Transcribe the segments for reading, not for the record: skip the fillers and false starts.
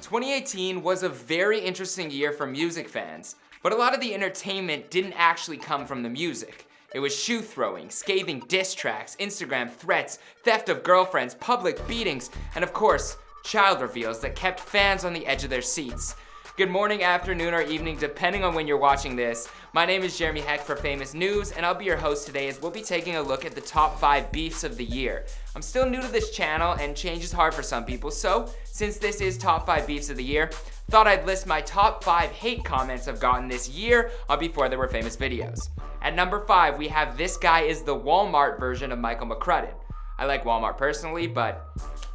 2018 was a very interesting year for music fans, but a lot of the entertainment didn't actually come from the music. It was shoe throwing, scathing diss tracks, Instagram threats, theft of girlfriends, public beatings, and of course, child reveals that kept fans on the edge of their seats. Good morning, afternoon, or evening, depending on when you're watching this. My name is Jeremy Heck for Famous News, and I'll be your host today as we'll be taking a look at the top 5 beefs of the year. I'm still new to this channel, and change is hard for some people, so since this is top 5 beefs of the year, thought I'd list my top 5 hate comments I've gotten this year on Before There Were Famous videos. At number 5, we have "This guy is the Walmart version of Michael McCrudden." I like Walmart personally, but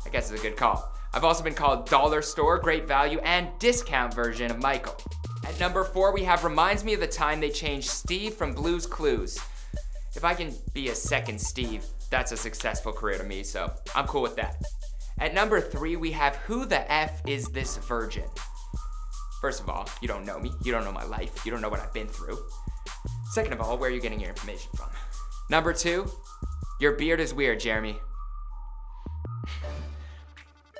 I guess it's a good call. I've also been called dollar store, great value, and discount version of Michael. At number 4, we have "Reminds me of the time they changed Steve from Blue's Clues." If I can be a second Steve, that's a successful career to me, so I'm cool with that. At number 3, we have "Who the F is this virgin?" First of all, you don't know me, you don't know my life, you don't know what I've been through. Second of all, where are you getting your information from? Number 2, "Your beard is weird, Jeremy."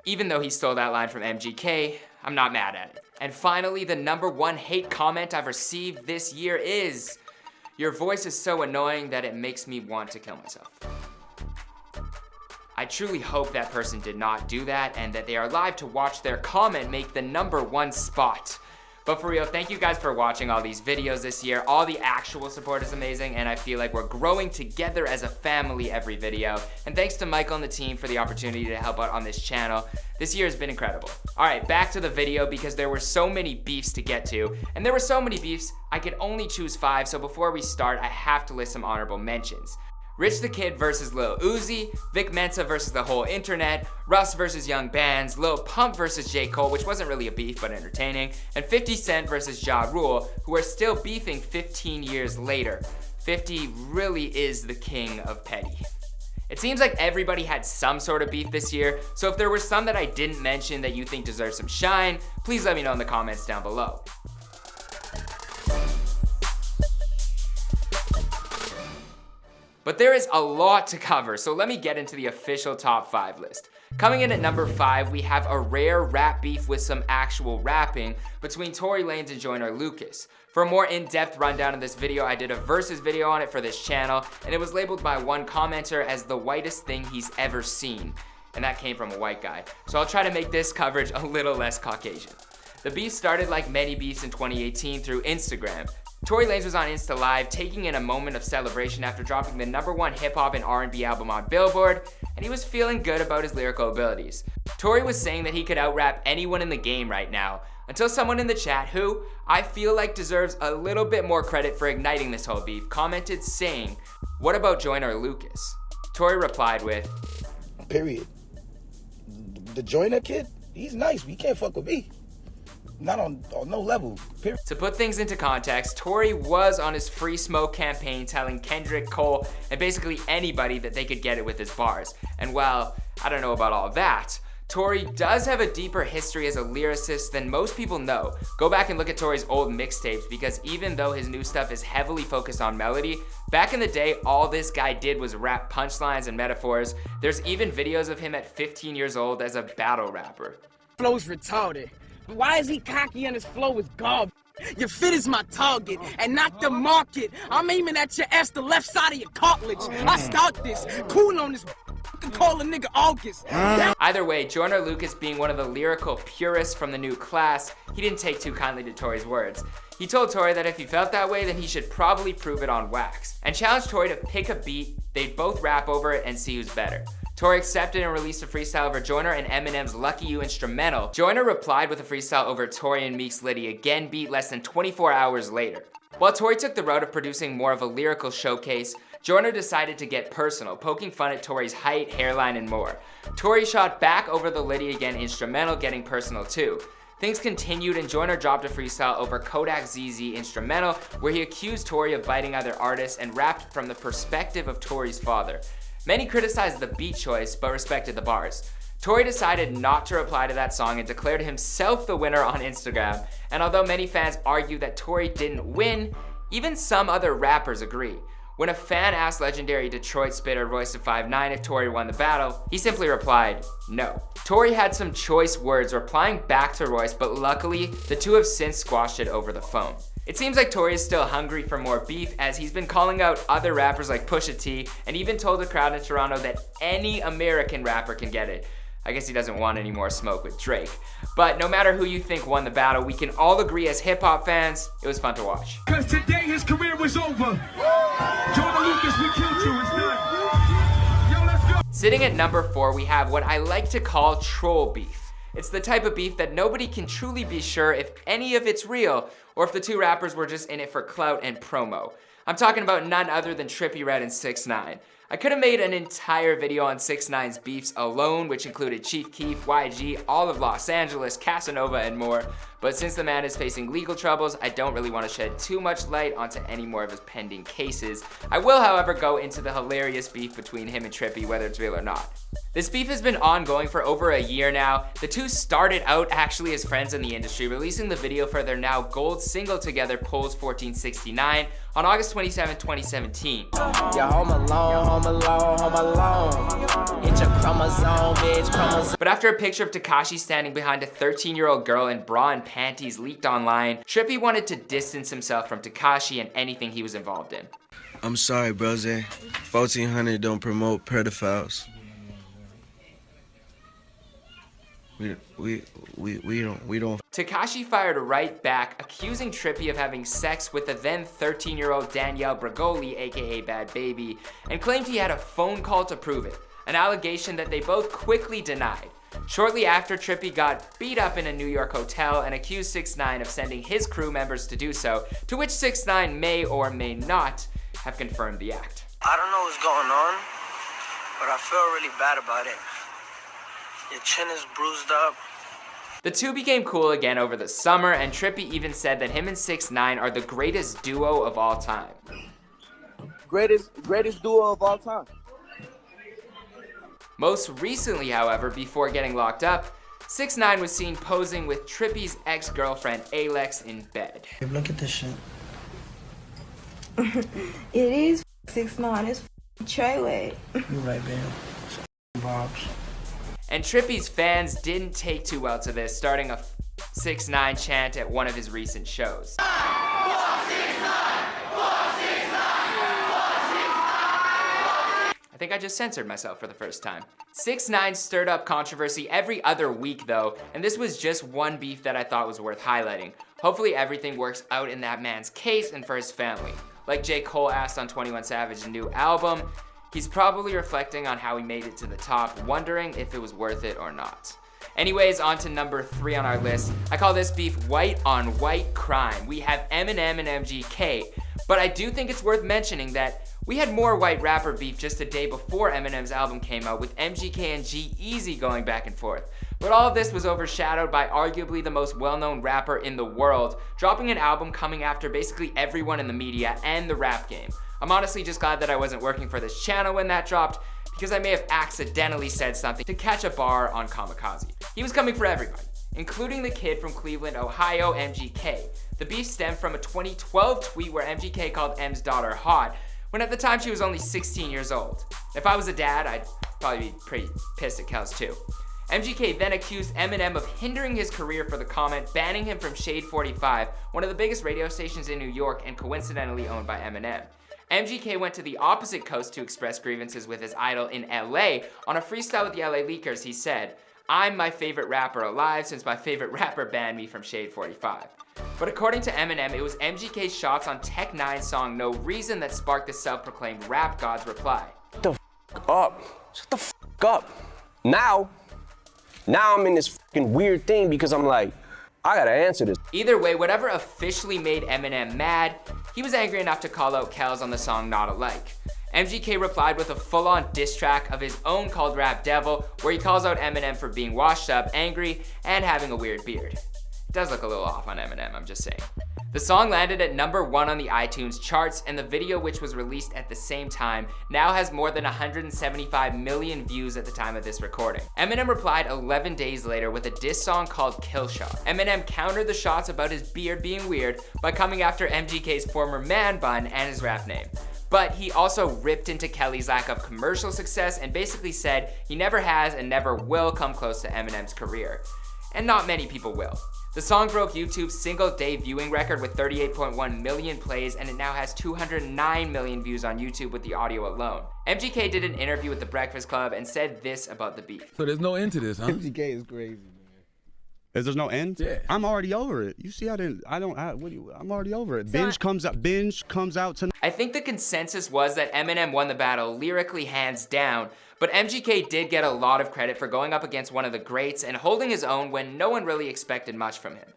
Even though he stole that line from MGK, I'm not mad at it. And finally, the number 1 hate comment I've received this year is, "Your voice is so annoying that it makes me want to kill myself." I truly hope that person did not do that and that they are live to watch their comment make the number 1 spot. But for real, thank you guys for watching all these videos this year. All the actual support is amazing, and I feel like we're growing together as a family every video. And thanks to Michael and the team for the opportunity to help out on this channel. This year has been incredible. All right, back to the video because there were so many beefs to get to, and there were so many beefs, I could only choose 5, so before we start, I have to list some honorable mentions. Rich the Kid versus Lil Uzi, Vic Mensa versus the whole internet, Russ versus Young Bands, Lil Pump versus J. Cole, which wasn't really a beef but entertaining, and 50 Cent versus Ja Rule, who are still beefing 15 years later. 50 really is the king of petty. It seems like everybody had some sort of beef this year, so if there were some that I didn't mention that you think deserve some shine, please let me know in the comments down below. But there is a lot to cover, so let me get into the official top 5 list. Coming in at number 5, we have a rare rap beef with some actual rapping between Tory Lanez and Joyner Lucas. For a more in-depth rundown of this video, I did a versus video on it for this channel, and it was labeled by one commenter as the whitest thing he's ever seen. And that came from a white guy. So I'll try to make this coverage a little less Caucasian. The beef started like many beefs in 2018 through Instagram. Tory Lanez was on Insta Live taking in a moment of celebration after dropping the number 1 hip-hop and R&B album on Billboard, and he was feeling good about his lyrical abilities. Tory was saying that he could out-rap anyone in the game right now, until someone in the chat, who I feel like deserves a little bit more credit for igniting this whole beef, commented saying, "What about Joyner Lucas?" Tory replied with, "Period. The Joyner kid, he's nice, but he can't fuck with me. Not on no level, period." To put things into context, Tory was on his Free Smoke campaign telling Kendrick, Cole, and basically anybody that they could get it with his bars. And well, I don't know about all that. Tory does have a deeper history as a lyricist than most people know. Go back and look at Tory's old mixtapes, because even though his new stuff is heavily focused on melody, back in the day, all this guy did was rap punchlines and metaphors. There's even videos of him at 15 years old as a battle rapper. Flow's retarded. Why is he cocky and his flow is garbage? Your fit is my target and not the market. I'm aiming at your ass, the left side of your cartilage. I start this, cool on this, call a nigga August. Either way, Joyner Lucas, being one of the lyrical purists from the new class, he didn't take too kindly to Tory's words. He told Tory that if he felt that way, then he should probably prove it on wax, and challenged Tory to pick a beat, they'd both rap over it and see who's better. Tory accepted and released a freestyle over Joyner and Eminem's Lucky You instrumental. Joyner replied with a freestyle over Tory and Meek's Liddy Again beat less than 24 hours later. While Tory took the route of producing more of a lyrical showcase, Joyner decided to get personal, poking fun at Tory's height, hairline, and more. Tory shot back over the Liddy Again instrumental, getting personal too. Things continued and Joyner dropped a freestyle over Kodak ZZ instrumental, where he accused Tory of biting other artists and rapped from the perspective of Tory's father. Many criticized the beat choice, but respected the bars. Tory decided not to reply to that song and declared himself the winner on Instagram. And although many fans argue that Tory didn't win, even some other rappers agree. When a fan asked legendary Detroit spitter Royce da 5'9" if Tory won the battle, he simply replied, no. Tory had some choice words replying back to Royce, but luckily, the two have since squashed it over the phone. It seems like Tory is still hungry for more beef, as he's been calling out other rappers like Pusha T, and even told the crowd in Toronto that any American rapper can get it. I guess he doesn't want any more smoke with Drake. But no matter who you think won the battle, we can all agree as hip-hop fans, it was fun to watch. Cause today his career was over. Joyner Lucas, we killed you, it's done. Yo, let's go. Sitting at number 4, we have what I like to call troll beef. It's the type of beef that nobody can truly be sure if any of it's real, or if the two rappers were just in it for clout and promo. I'm talking about none other than Trippie Redd and 6ix9ine. I could have made an entire video on 6ix9ine's beefs alone, which included Chief Keef, YG, all of Los Angeles, Casanova, and more. But since the man is facing legal troubles, I don't really want to shed too much light onto any more of his pending cases. I will, however, go into the hilarious beef between him and Trippie, whether it's real or not. This beef has been ongoing for over a year now. The two started out actually as friends in the industry, releasing the video for their now gold single together, Pulse 1469, on August 27, 2017. Yeah, home alone. It's your chromosome, bitch, chromosome. But after a picture of Tekashi standing behind a 13-year-old girl in bra and panties leaked online, Trippie wanted to distance himself from Tekashi and anything he was involved in. I'm sorry, brother. 1400 don't promote pedophiles. We don't. Tekashi fired right back, accusing Trippie of having sex with the then 13-year-old Danielle Bregoli, aka Bad Baby, and claimed he had a phone call to prove it, an allegation that they both quickly denied. Shortly after, Trippie got beat up in a New York hotel and accused 6ix9ine of sending his crew members to do so, to which 6ix9ine may or may not have confirmed the act. I don't know what's going on, but I feel really bad about it. Your chin is bruised up. The two became cool again over the summer, and Trippie even said that him and 6ix9ine are the greatest duo of all time. Greatest duo of all time. Most recently, however, before getting locked up, 6ix9ine was seen posing with Trippie's ex-girlfriend Alex in bed. Look at this shit. It is 6ix9ine, it's Treyway. You right, man. Bobs. And Trippie's fans didn't take too well to this, starting a 6ix9ine chant at one of his recent shows. I think I just censored myself for the first time. 6ix9ine stirred up controversy every other week though, and this was just one beef that I thought was worth highlighting. Hopefully everything works out in that man's case and for his family. Like J. Cole asked on 21 Savage's new album, he's probably reflecting on how he made it to the top, wondering if it was worth it or not. Anyways, on to number 3 on our list. I call this beef white on white crime. We have Eminem and MGK, but I do think it's worth mentioning that we had more white rapper beef just a day before Eminem's album came out, with MGK and G-Eazy going back and forth. But all of this was overshadowed by arguably the most well-known rapper in the world, dropping an album coming after basically everyone in the media and the rap game. I'm honestly just glad that I wasn't working for this channel when that dropped, because I may have accidentally said something to catch a bar on Kamikaze. He was coming for everybody, including the kid from Cleveland, Ohio, MGK. The beef stemmed from a 2012 tweet where MGK called M's daughter hot, when at the time she was only 16 years old. If I was a dad, I'd probably be pretty pissed at Kels too. MGK then accused Eminem of hindering his career for the comment, banning him from Shade 45, one of the biggest radio stations in New York and coincidentally owned by Eminem. MGK went to the opposite coast to express grievances with his idol in LA. On a freestyle with the LA Leakers, he said, "I'm my favorite rapper alive since my favorite rapper banned me from Shade 45. But according to Eminem, it was MGK's shots on Tech Nine's song No Reason that sparked the self-proclaimed rap god's reply. Shut the f up. Shut the f up. Now I'm in this fucking weird thing because I'm like, I gotta answer this. Either way, whatever officially made Eminem mad, he was angry enough to call out Kels on the song Not Alike. MGK replied with a full-on diss track of his own called Rap Devil, where he calls out Eminem for being washed up, angry, and having a weird beard. It does look a little off on Eminem, I'm just saying. The song landed at number 1 on the iTunes charts, and the video, which was released at the same time, now has more than 175 million views at the time of this recording. Eminem replied 11 days later with a diss song called Kill Shot. Eminem countered the shots about his beard being weird by coming after MGK's former man bun and his rap name. But he also ripped into Kelly's lack of commercial success and basically said he never has and never will come close to Eminem's career. And not many people will. The song broke YouTube's single-day viewing record with 38.1 million plays, and it now has 209 million views on YouTube with the audio alone. MGK did an interview with The Breakfast Club and said this about the beef. So there's no end to this, huh? MGK is crazy, man. Is there no end? Yeah. I'm already over it. You see, I'm already over it. Binge comes out tonight. I think the consensus was that Eminem won the battle lyrically hands down, but MGK did get a lot of credit for going up against one of the greats and holding his own when no one really expected much from him.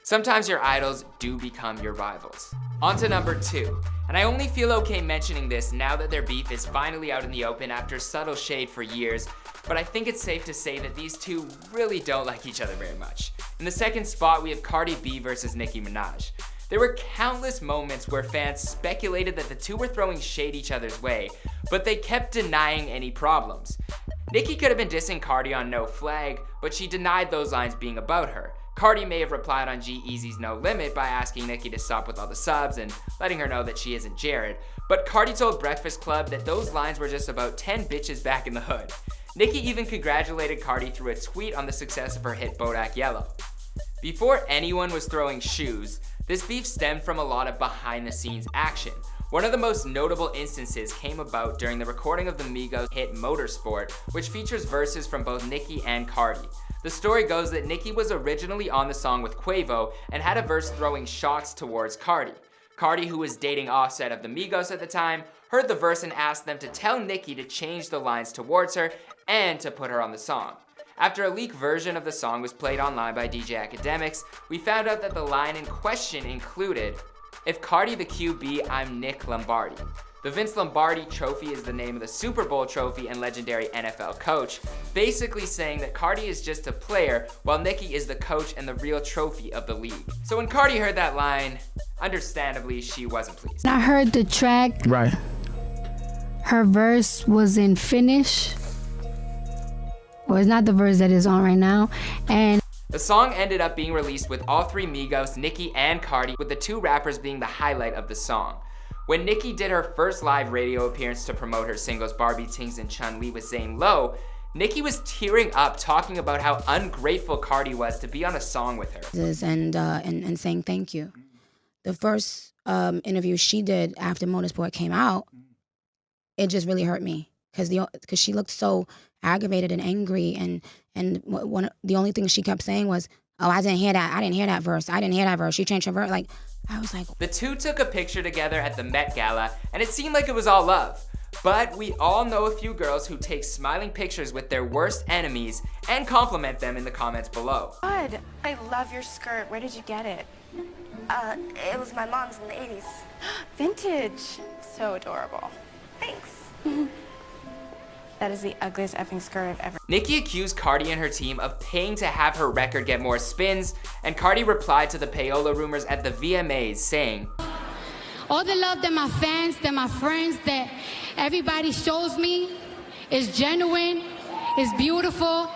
Sometimes your idols do become your rivals. On to number 2, and I only feel okay mentioning this now that their beef is finally out in the open after subtle shade for years, but I think it's safe to say that these two really don't like each other very much. In the second spot, we have Cardi B versus Nicki Minaj. There were countless moments where fans speculated that the two were throwing shade each other's way, but they kept denying any problems. Nicki could have been dissing Cardi on No Flag, but she denied those lines being about her. Cardi may have replied on G-Eazy's No Limit by asking Nicki to stop with all the subs and letting her know that she isn't Jared, but Cardi told Breakfast Club that those lines were just about 10 bitches back in the hood. Nicki even congratulated Cardi through a tweet on the success of her hit Bodak Yellow. Before anyone was throwing shoes, this beef stemmed from a lot of behind-the-scenes action. One of the most notable instances came about during the recording of the Migos hit Motorsport, which features verses from both Nicki and Cardi. The story goes that Nicki was originally on the song with Quavo and had a verse throwing shots towards Cardi. Cardi, who was dating Offset of the Migos at the time, heard the verse and asked them to tell Nicki to change the lines towards her and to put her on the song. After a leaked version of the song was played online by DJ Academics, we found out that the line in question included, "If Cardi the QB, I'm Nick Lombardi." The Vince Lombardi trophy is the name of the Super Bowl trophy and legendary NFL coach, basically saying that Cardi is just a player while Nicki is the coach and the real trophy of the league. So when Cardi heard that line, understandably, she wasn't pleased. I heard the track. Right. Her verse was in Finnish. Well, it's not the verse that is on right now. And the song ended up being released with all three Migos, Nicki and Cardi, with the two rappers being the highlight of the song. When Nicki did her first live radio appearance to promote her singles Barbie Tings and Chun-Li with Zane Lowe, Nicki was tearing up talking about how ungrateful Cardi was to be on a song with her. And saying thank you. The first interview she did after Motorsport came out, it just really hurt me because she looked so aggravated and angry, and the only thing she kept saying was, "Oh, I didn't hear that verse. She changed her verse." Like, I was like. The two took a picture together at the Met Gala, and it seemed like it was all love. But we all know a few girls who take smiling pictures with their worst enemies and compliment them in the comments below. God, I love your skirt. Where did you get it? It was my mom's in the 80s. Vintage. So adorable. Thanks. That is the ugliest effing skirt I've ever. Nicki accused Cardi and her team of paying to have her record get more spins, and Cardi replied to the payola rumors at the VMAs saying, all the love that my fans, that my friends, that everybody shows me is genuine, is beautiful,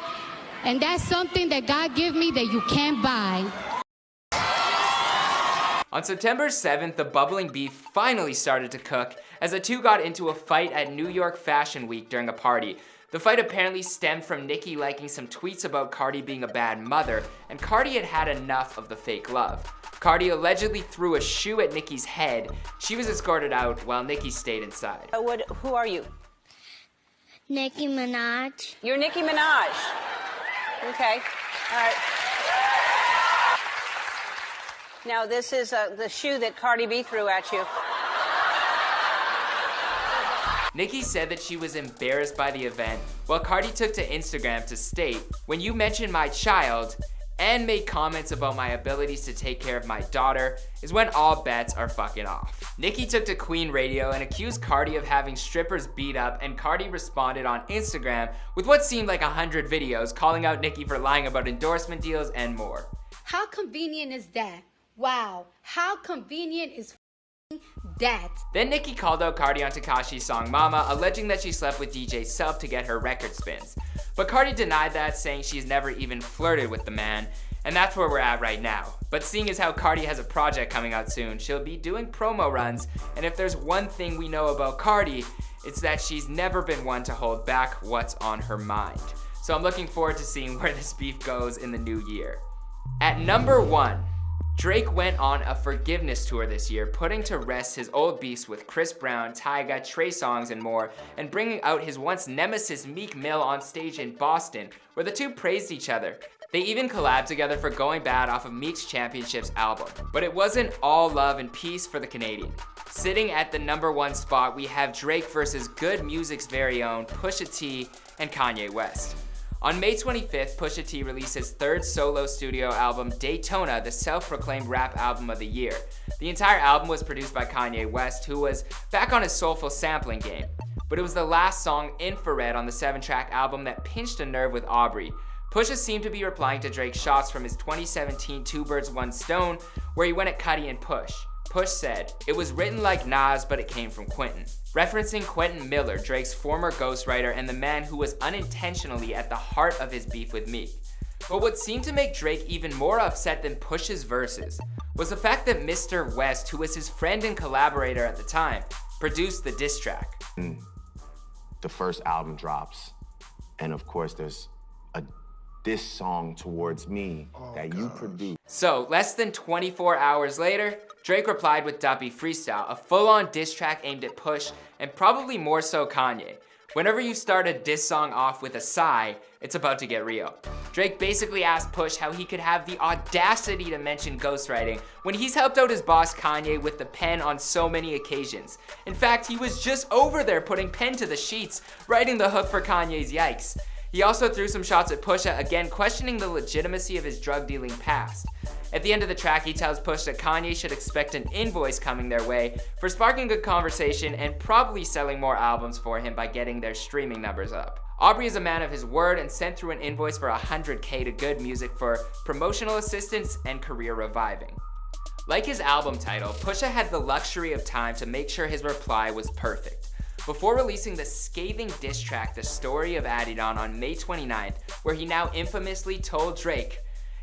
and that's something that God give me that you can't buy. On September 7th, the bubbling beef finally started to cook as the two got into a fight at New York Fashion Week during a party. The fight apparently stemmed from Nicki liking some tweets about Cardi being a bad mother, and Cardi had had enough of the fake love. Cardi allegedly threw a shoe at Nicki's head. She was escorted out while Nicki stayed inside. Who are you? Nicki Minaj. You're Nicki Minaj. Okay, all right. Now this is the shoe that Cardi B threw at you. Nicki said that she was embarrassed by the event, while Cardi took to Instagram to state, "When you mention my child and make comments about my abilities to take care of my daughter is when all bets are fucking off." Nicki took to Queen Radio and accused Cardi of having strippers beat up, and Cardi responded on Instagram with what seemed like 100 videos calling out Nicki for lying about endorsement deals and more. How convenient is that? Wow, how convenient is that? Then Nicki called out Cardi on Tekashi's song Mama, alleging that she slept with DJ Self to get her record spins. But Cardi denied that, saying she's never even flirted with the man, and that's where we're at right now. But seeing as how Cardi has a project coming out soon, she'll be doing promo runs, and if there's one thing we know about Cardi, it's that she's never been one to hold back what's on her mind. So I'm looking forward to seeing where this beef goes in the new year. At number 1, Drake went on a forgiveness tour this year, putting to rest his old beefs with Chris Brown, Tyga, Trey Songz, and more, and bringing out his once nemesis Meek Mill on stage in Boston, where the two praised each other. They even collabed together for Going Bad off of Meek's Championships album. But it wasn't all love and peace for the Canadian. Sitting at the number 1 spot, we have Drake versus Good Music's very own Pusha T and Kanye West. On May 25th, Pusha T released his 3rd solo studio album, Daytona, the self-proclaimed rap album of the year. The entire album was produced by Kanye West, who was back on his soulful sampling game. But it was the last song, Infrared, on the 7-track album that pinched a nerve with Aubrey. Pusha seemed to be replying to Drake's shots from his 2017 Two Birds, One Stone, where he went at Cudi and Push. Push said, "It was written like Nas, but it came from Quentin," referencing Quentin Miller, Drake's former ghostwriter and the man who was unintentionally at the heart of his beef with Meek. But what seemed to make Drake even more upset than Push's verses was the fact that Mr. West, who was his friend and collaborator at the time, produced the diss track. The first album drops, and of course there's a diss song towards me that you produced. So, less than 24 hours later, Drake replied with Duppy Freestyle, a full-on diss track aimed at Push, and probably more so Kanye. Whenever you start a diss song off with a sigh, it's about to get real. Drake basically asked Push how he could have the audacity to mention ghostwriting when he's helped out his boss Kanye with the pen on so many occasions. In fact, he was just over there putting pen to the sheets, writing the hook for Kanye's Yikes. He also threw some shots at Pusha, again questioning the legitimacy of his drug dealing past. At the end of the track, he tells Push that Kanye should expect an invoice coming their way for sparking good conversation and probably selling more albums for him by getting their streaming numbers up. Aubrey is a man of his word and sent through an invoice for $100K to Good Music for promotional assistance and career reviving. Like his album title, Pusha had the luxury of time to make sure his reply was perfect. Before releasing the scathing diss track, The Story of Adidon, on May 29th, where he now infamously told Drake,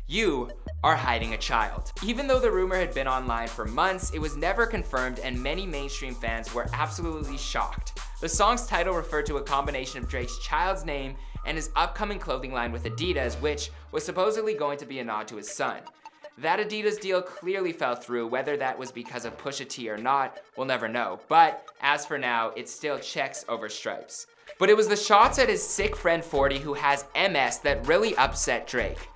"You are hiding a child." Even though the rumor had been online for months, it was never confirmed and many mainstream fans were absolutely shocked. The song's title referred to a combination of Drake's child's name and his upcoming clothing line with Adidas, which was supposedly going to be a nod to his son. That Adidas deal clearly fell through. Whether that was because of Pusha T or not, we'll never know. But as for now, it still checks over stripes. But it was the shots at his sick friend 40 who has MS that really upset Drake.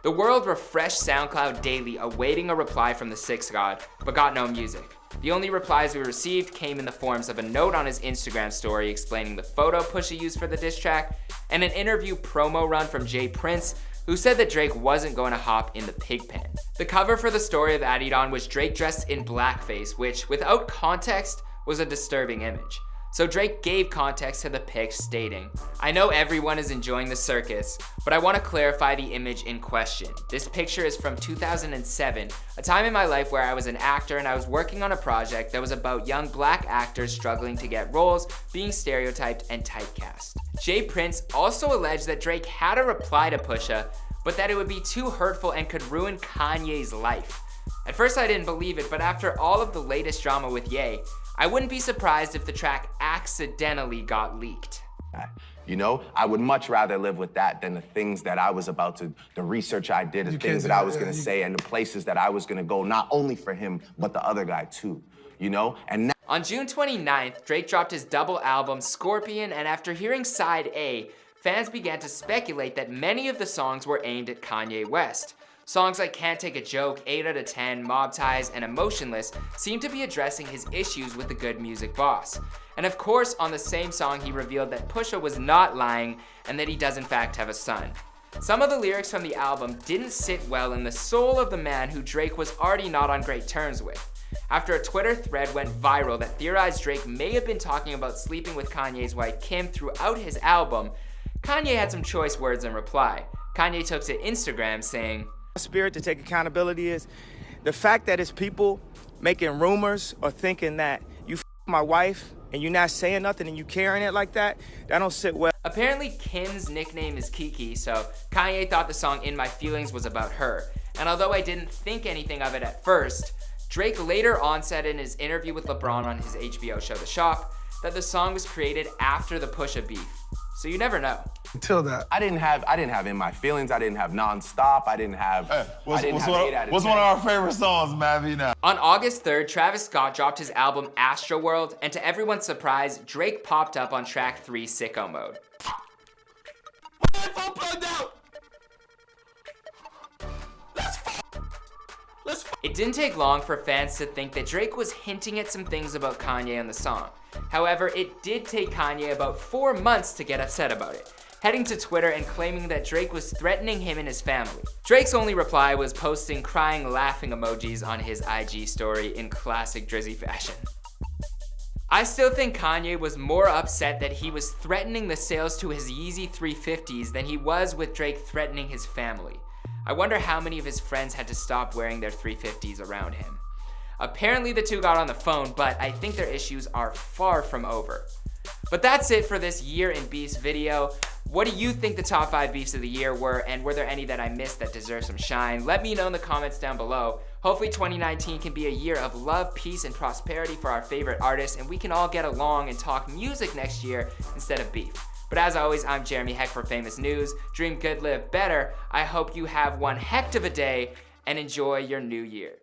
The world refreshed SoundCloud daily awaiting a reply from the Six God, but got no music. The only replies we received came in the forms of a note on his Instagram story explaining the photo Pusha used for the diss track, and an interview promo run from Jay Prince, who said that Drake wasn't going to hop in the pig pen. The cover for The Story of Adidon was Drake dressed in blackface, which, without context, was a disturbing image. So Drake gave context to the pic, stating, "I know everyone is enjoying the circus, but I want to clarify the image in question. This picture is from 2007, a time in my life where I was an actor and I was working on a project that was about young black actors struggling to get roles, being stereotyped and typecast." Jay Prince also alleged that Drake had a reply to Pusha, but that it would be too hurtful and could ruin Kanye's life. At first I didn't believe it, but after all of the latest drama with Ye, I wouldn't be surprised if the track accidentally got leaked. You know, I would much rather live with that than the things that I was about to, the research I did, the things that I was gonna say, and the places that I was gonna go, not only for him, but the other guy too, you know? And now on June 29th, Drake dropped his double album, Scorpion, and after hearing side A, fans began to speculate that many of the songs were aimed at Kanye West. Songs like Can't Take a Joke, 8 out of 10, Mob Ties, and Emotionless seem to be addressing his issues with the Good Music boss. And of course, on the same song, he revealed that Pusha was not lying and that he does in fact have a son. Some of the lyrics from the album didn't sit well in the soul of the man who Drake was already not on great terms with. After a Twitter thread went viral that theorized Drake may have been talking about sleeping with Kanye's wife Kim throughout his album, Kanye had some choice words in reply. Kanye took to Instagram saying, "Spirit to take accountability is the fact that it's people making rumors or thinking that you my wife and you're not saying nothing and you carrying it like that, that don't sit well." Apparently Kim's nickname is Kiki, so Kanye thought the song In My Feelings was about her. And although I didn't think anything of it at first, Drake later on said in his interview with LeBron on his HBO show The Shop that the song was created after the Pusha beef. So you never know. Until that, I didn't have In My Feelings. I didn't have Nonstop. I didn't have. What's one of our favorite songs, Mavi? Now. On August 3rd, Travis Scott dropped his album Astroworld, and to everyone's surprise, Drake popped up on track 3, Sicko Mode. It didn't take long for fans to think that Drake was hinting at some things about Kanye on the song. However, it did take Kanye about 4 months to get upset about it, heading to Twitter and claiming that Drake was threatening him and his family. Drake's only reply was posting crying, laughing emojis on his IG story in classic Drizzy fashion. I still think Kanye was more upset that he was threatening the sales to his Yeezy 350s than he was with Drake threatening his family. I wonder how many of his friends had to stop wearing their 350s around him. Apparently the two got on the phone, but I think their issues are far from over. But that's it for this Year in Beefs video. What do you think the top 5 beefs of the year were, and were there any that I missed that deserve some shine? Let me know in the comments down below. Hopefully 2019 can be a year of love, peace, and prosperity for our favorite artists, and we can all get along and talk music next year instead of beef. But as always, I'm Jeremy Heck for Famous News. Dream good, live better. I hope you have one heck of a day and enjoy your new year.